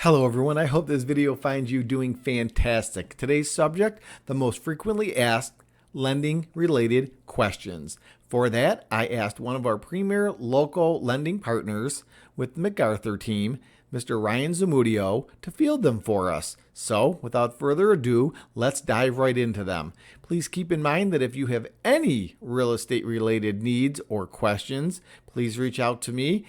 Hello everyone, I hope this video finds you doing fantastic. Today's subject, the most frequently asked lending related questions. For that, I asked one of our premier local lending partners with the MacArthur team, Mr. Ryan Zamudio, to field them for us. So, without further ado, let's dive right into them. Please keep in mind that if you have any real estate related needs or questions, please reach out to me.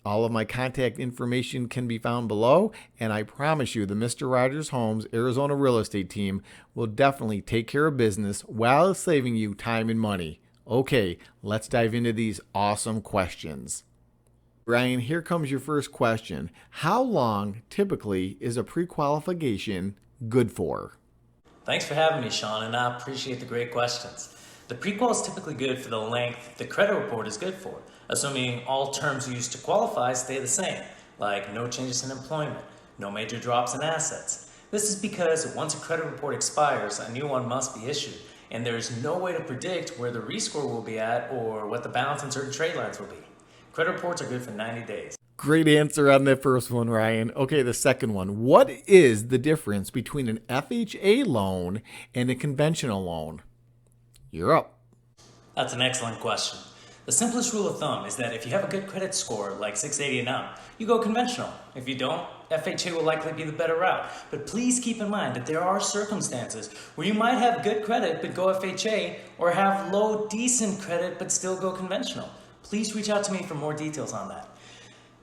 All of my contact information can be found below, and I promise you the Mr. Rogers Homes Arizona real estate team will definitely take care of business while saving you time and money. Okay, let's dive into these awesome questions. Ryan, here comes your first question. How long typically is a pre-qualification good for? Thanks for having me, Shawn, and I appreciate the great questions. The prequal is typically good for the length the credit report is good for, assuming all terms used to qualify stay the same, like no changes in employment, no major drops in assets. This is because once a credit report expires, a new one must be issued, and there is no way to predict where the rescore will be at or what the balance in certain trade lines will be. Credit reports are good for 90 days. Great answer on that first one, Ryan. Okay, the second one. What is the difference between an FHA loan and a conventional loan? You're up. That's an excellent question. The simplest rule of thumb is that if you have a good credit score, like 680 and up, you go conventional. If you don't, FHA will likely be the better route. But please keep in mind that there are circumstances where you might have good credit but go FHA, or have low, decent credit but still go conventional. Please reach out to me for more details on that.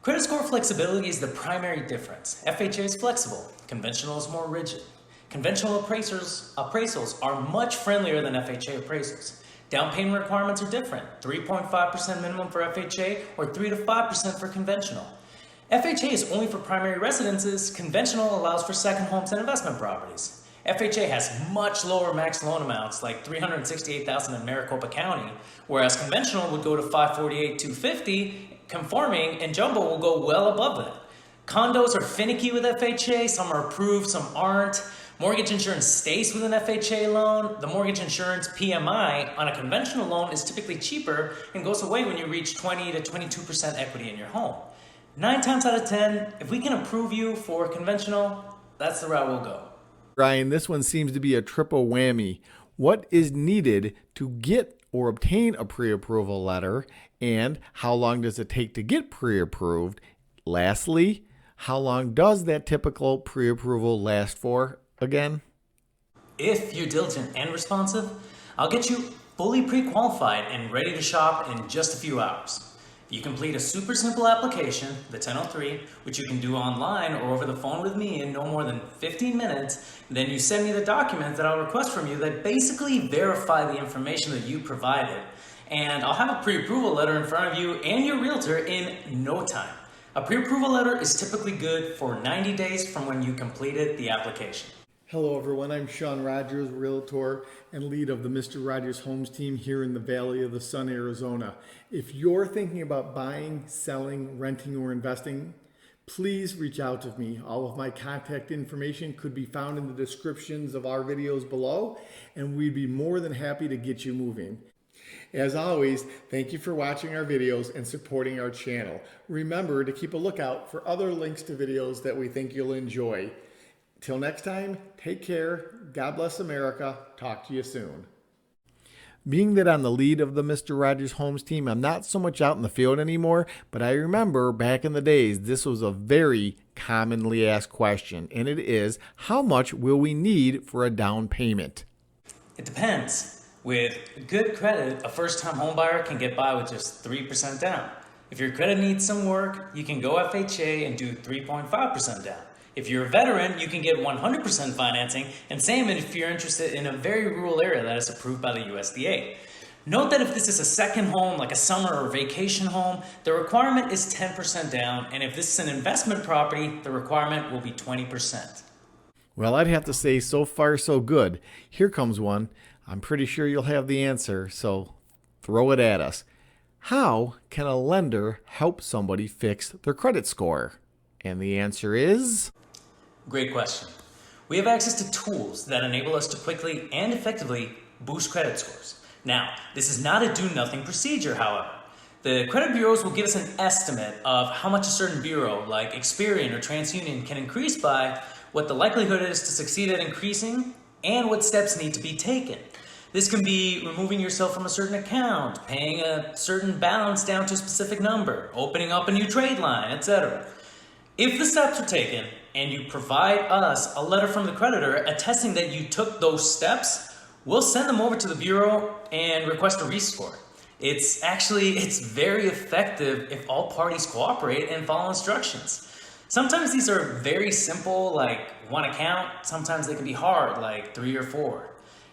Credit score flexibility is the primary difference. FHA is flexible, conventional is more rigid. Conventional appraisals are much friendlier than FHA appraisals. Down payment requirements are different, 3.5% minimum for FHA or 3 to 5% for conventional. FHA is only for primary residences, conventional allows for second homes and investment properties. FHA has much lower max loan amounts, like $368,000 in Maricopa County, whereas conventional would go to $548,250, conforming and jumbo will go well above that. Condos are finicky with FHA, some are approved, some aren't. Mortgage insurance stays with an FHA loan. The mortgage insurance PMI on a conventional loan is typically cheaper and goes away when you reach 20 to 22% equity in your home. 9 times out of 10, if we can approve you for conventional, that's the route we'll go. Ryan, this one seems to be a triple whammy. What is needed to get or obtain a pre-approval letter, and how long does it take to get pre-approved? Lastly, how long does that typical pre-approval last for? Again, if you're diligent and responsive, I'll get you fully pre-qualified and ready to shop in just a few hours. If you complete a super simple application, the 1003, which you can do online or over the phone with me in no more than 15 minutes, then you send me the documents that I'll request from you that basically verify the information that you provided, and I'll have a pre-approval letter in front of you and your realtor in no time. A pre-approval letter is typically good for 90 days from when you completed the application. Hello everyone, I'm Shawn Rogers, Realtor and lead of the Mr. Rogers Homes team here in the Valley of the Sun, Arizona. If you're thinking about buying, selling, renting, or investing, please reach out to me. All of my contact information could be found in the descriptions of our videos below, and we'd be more than happy to get you moving. As always, thank you for watching our videos and supporting our channel. Remember to keep a lookout for other links to videos that we think you'll enjoy. Till next time, take care. God bless America. Talk to you soon. Being that I'm the lead of the Mr. Rogers Homes team, I'm not so much out in the field anymore, but I remember back in the days, this was a very commonly asked question, and it is, how much will we need for a down payment? It depends. With good credit, a first-time homebuyer can get by with just 3% down. If your credit needs some work, you can go FHA and do 3.5% down. If you're a veteran, you can get 100% financing, and same if you're interested in a very rural area that is approved by the USDA. Note that if this is a second home, like a summer or vacation home, the requirement is 10% down, and if this is an investment property, the requirement will be 20%. Well, I'd have to say so far so good. Here comes one. I'm pretty sure you'll have the answer, so throw it at us. How can a lender help somebody fix their credit score? And the answer is... Great question. We have access to tools that enable us to quickly and effectively boost credit scores. Now, this is not a do-nothing procedure, however. The credit bureaus will give us an estimate of how much a certain bureau, like Experian or TransUnion, can increase by, what the likelihood is to succeed at increasing, and what steps need to be taken. This can be removing yourself from a certain account, paying a certain balance down to a specific number, opening up a new trade line, etc. If the steps are taken and you provide us a letter from the creditor attesting that you took those steps, we'll send them over to the bureau and request a rescore. It's very effective if all parties cooperate and follow instructions. Sometimes these are very simple, like one account. Sometimes they can be hard, like 3 or 4.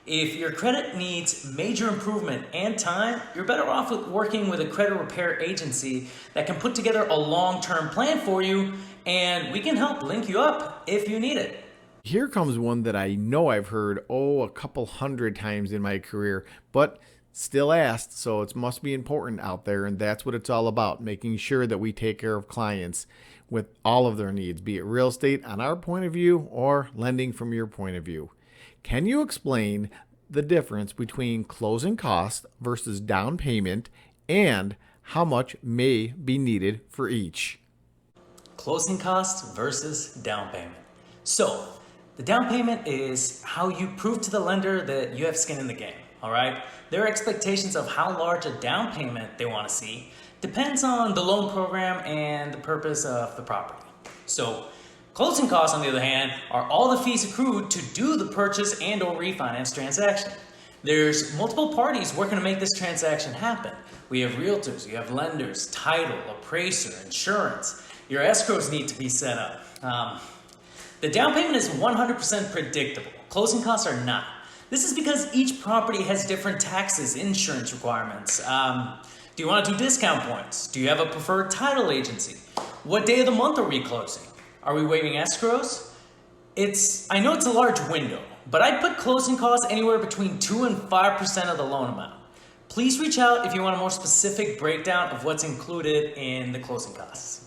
If your credit needs major improvement and time, you're better off with working with a credit repair agency that can put together a long-term plan for you, and we can help link you up if you need it. Here comes one that I know I've heard, a couple hundred times in my career, but still asked, so it must be important out there, and that's what it's all about, making sure that we take care of clients with all of their needs, be it real estate on our point of view or lending from your point of view. Can you explain the difference between closing costs versus down payment and how much may be needed for each? Closing costs versus down payment. So, the down payment is how you prove to the lender that you have skin in the game, all right? Their expectations of how large a down payment they want to see depends on the loan program and the purpose of the property. So, closing costs, on the other hand, are all the fees accrued to do the purchase and or refinance transaction. There's multiple parties working to make this transaction happen. We have realtors, you have lenders, title, appraiser, insurance. Your escrows need to be set up. The down payment is 100% predictable. Closing costs are not. This is because each property has different taxes, insurance requirements. Do you want to do discount points? Do you have a preferred title agency? What day of the month are we closing? Are we waiving escrows? I know it's a large window, but I'd put closing costs anywhere between 2 and 5% of the loan amount. Please reach out if you want a more specific breakdown of what's included in the closing costs.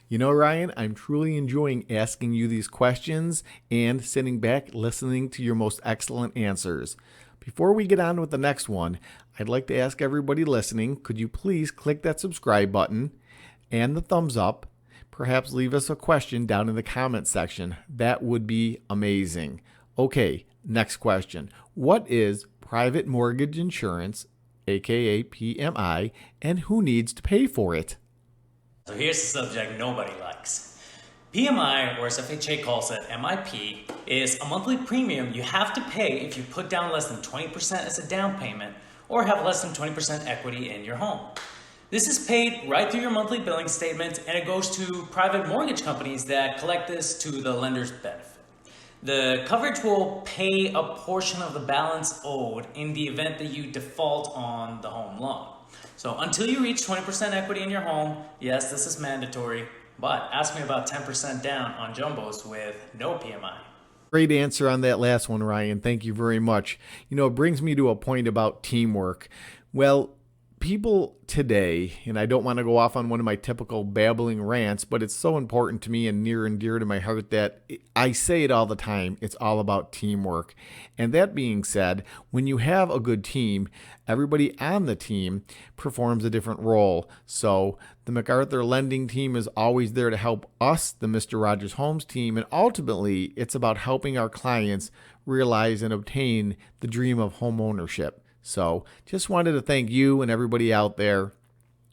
You know, Ryan, I'm truly enjoying asking you these questions and sitting back listening to your most excellent answers. Before we get on with the next one, I'd like to ask everybody listening, could you please click that subscribe button and the thumbs up? Perhaps leave us a question down in the comment section. That would be amazing. Okay, next question. What is private mortgage insurance, aka PMI, and who needs to pay for it? So here's the subject nobody likes. PMI, or as FHA calls it, MIP, is a monthly premium you have to pay if you put down less than 20% as a down payment or have less than 20% equity in your home. This is paid right through your monthly billing statement, and it goes to private mortgage companies that collect this to the lender's benefit. The coverage will pay a portion of the balance owed in the event that you default on the home loan. So until you reach 20% equity in your home, yes, this is mandatory, but ask me about 10% down on jumbos with no PMI. Great answer on that last one, Ryan. Thank you very much. You know, it brings me to a point about teamwork. Well, people today, and I don't want to go off on one of my typical babbling rants, but it's so important to me and near and dear to my heart that I say it all the time. It's all about teamwork. And that being said, when you have a good team, everybody on the team performs a different role. So the MacArthur lending team is always there to help us, the Mr. Rogers Homes team, and ultimately it's about helping our clients realize and obtain the dream of home ownership. So just wanted to thank you and everybody out there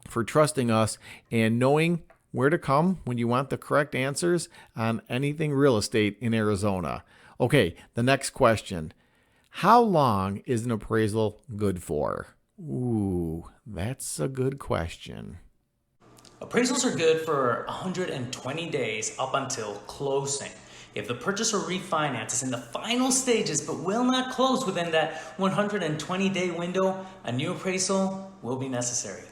for trusting us and knowing where to come when you want the correct answers on anything real estate in Arizona. Okay, the next question. How long is an appraisal good for? Ooh, that's a good question. Appraisals are good for 120 days up until closing. If the purchase or refinance is in the final stages but will not close within that 120-day window, a new appraisal will be necessary.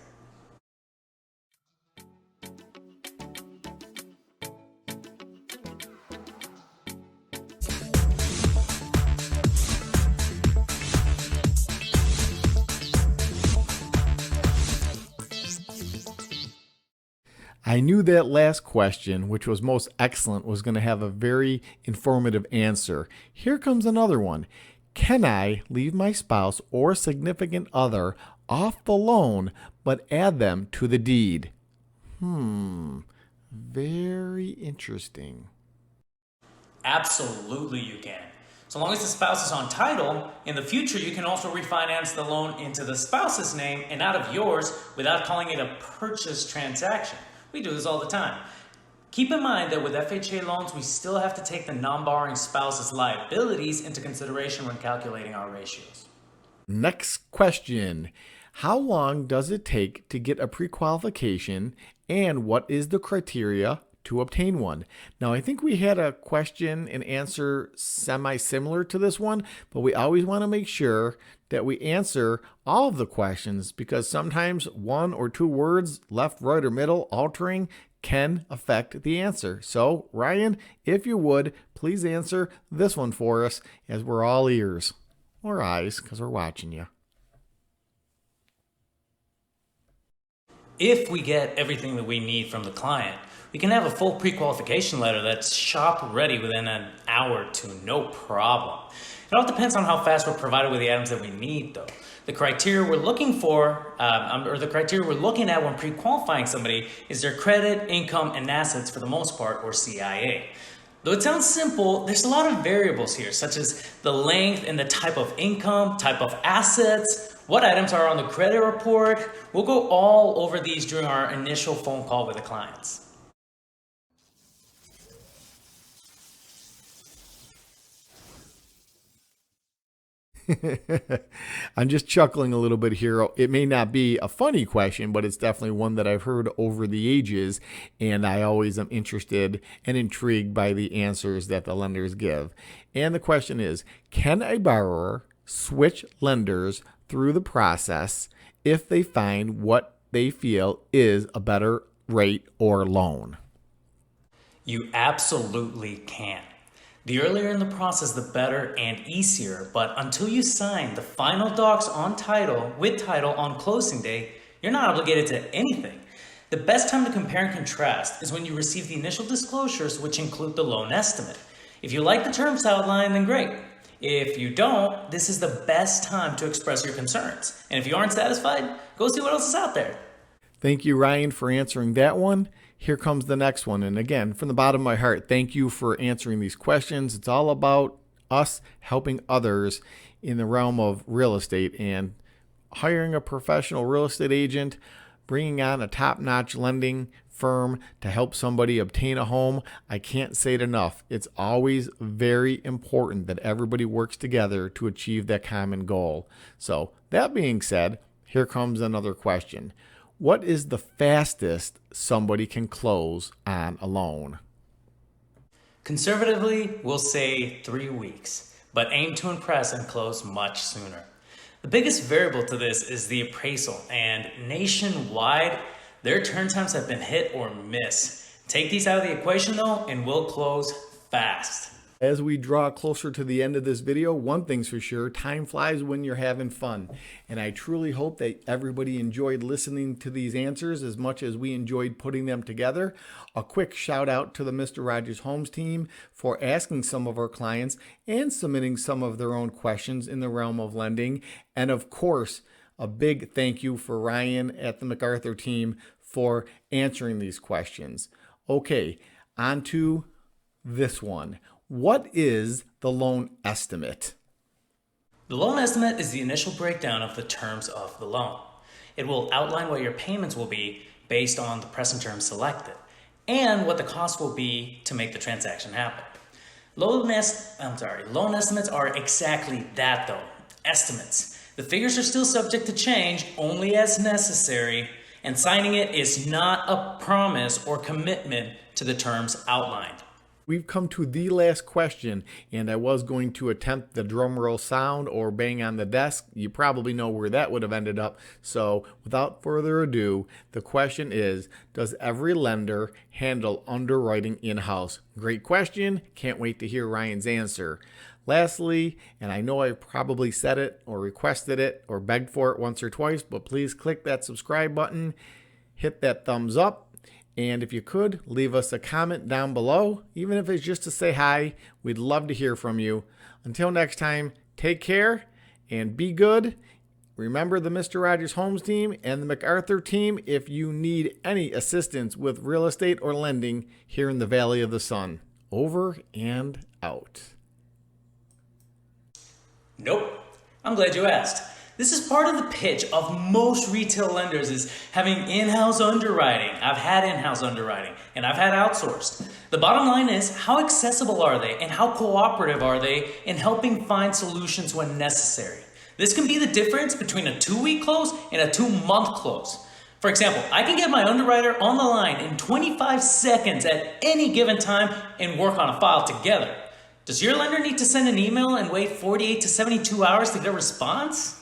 I knew that last question, which was most excellent, was going to have a very informative answer. Here comes another one. Can I leave my spouse or significant other off the loan but add them to the deed? Very interesting. Absolutely you can. So long as the spouse is on title, in the future you can also refinance the loan into the spouse's name and out of yours without calling it a purchase transaction. We do this all the time. Keep in mind that with FHA loans, we still have to take the non-borrowing spouse's liabilities into consideration when calculating our ratios. Next question. How long does it take to get a pre-qualification, and what is the criteria to obtain one? Now, I think we had a question and answer semi-similar to this one, but we always want to make sure that we answer all of the questions, because sometimes one or two words, left, right, or middle, altering, can affect the answer. So, Ryan, if you would, please answer this one for us, as we're all ears. Or eyes, because we're watching you. If we get everything that we need from the client, we can have a full pre-qualification letter that's shop ready within an hour or two, no problem. It all depends on how fast we're provided with the items that we need, though. The criteria we're looking for, or the criteria we're looking at when pre-qualifying somebody, is their credit, income, and assets for the most part, or CIA. Though it sounds simple, there's a lot of variables here, such as the length and the type of income, type of assets, what items are on the credit report. We'll go all over these during our initial phone call with the clients. I'm just chuckling a little bit here. It may not be a funny question, but it's definitely one that I've heard over the ages, and I always am interested and intrigued by the answers that the lenders give. And the question is, can a borrower switch lenders through the process if they find what they feel is a better rate or loan? You absolutely can. The earlier in the process, the better and easier, but until you sign the final docs on title, with title on closing day, you're not obligated to anything. The best time to compare and contrast is when you receive the initial disclosures, which include the loan estimate. If you like the terms outlined, then great. If you don't, this is the best time to express your concerns. And if you aren't satisfied, go see what else is out there. Thank you, Ryan, for answering that one. Here comes the next one. And again, from the bottom of my heart, thank you for answering these questions. It's all about us helping others in the realm of real estate, and hiring a professional real estate agent, bringing on a top-notch lending firm to help somebody obtain a home. I can't say it enough. It's always very important that everybody works together to achieve that common goal. So that being said, here comes another question. What is the fastest somebody can close on a loan? Conservatively, we'll say 3 weeks, but aim to impress and close much sooner. The biggest variable to this is the appraisal, and nationwide, their turn times have been hit or miss. Take these out of the equation though, and we'll close fast. As we draw closer to the end of this video, one thing's for sure, time flies when you're having fun. And I truly hope that everybody enjoyed listening to these answers as much as we enjoyed putting them together. A quick shout out to the Mr. Rogers Homes team for asking some of our clients and submitting some of their own questions in the realm of lending. And of course, a big thank you for Ryan at the MacArthur team for answering these questions. Okay, on to this one. What is the loan estimate? The loan estimate is the initial breakdown of the terms of the loan. It will outline what your payments will be based on the present terms selected, and what the cost will be to make the transaction happen. Loan estimates are exactly that though, estimates. The figures are still subject to change only as necessary, and signing it is not a promise or commitment to the terms outlined. We've come to the last question, and I was going to attempt the drum roll sound or bang on the desk. You probably know where that would have ended up. So without further ado, the question is, does every lender handle underwriting in-house? Great question. Can't wait to hear Ryan's answer. Lastly, and I know I probably said it or requested it or begged for it once or twice, but please click that subscribe button, hit that thumbs up. And if you could, leave us a comment down below, even if it's just to say hi. We'd love to hear from you. Until next time, take care and be good. Remember the Mr. Rogers Homes team and the MacArthur team if you need any assistance with real estate or lending here in the Valley of the Sun. Over and out. Nope. I'm glad you asked. This is part of the pitch of most retail lenders is having in-house underwriting. I've had in-house underwriting and I've had outsourced. The bottom line is how accessible are they and how cooperative are they in helping find solutions when necessary. This can be the difference between a 2-week close and a 2-month close. For example, I can get my underwriter on the line in 25 seconds at any given time and work on a file together. Does your lender need to send an email and wait 48 to 72 hours to get a response?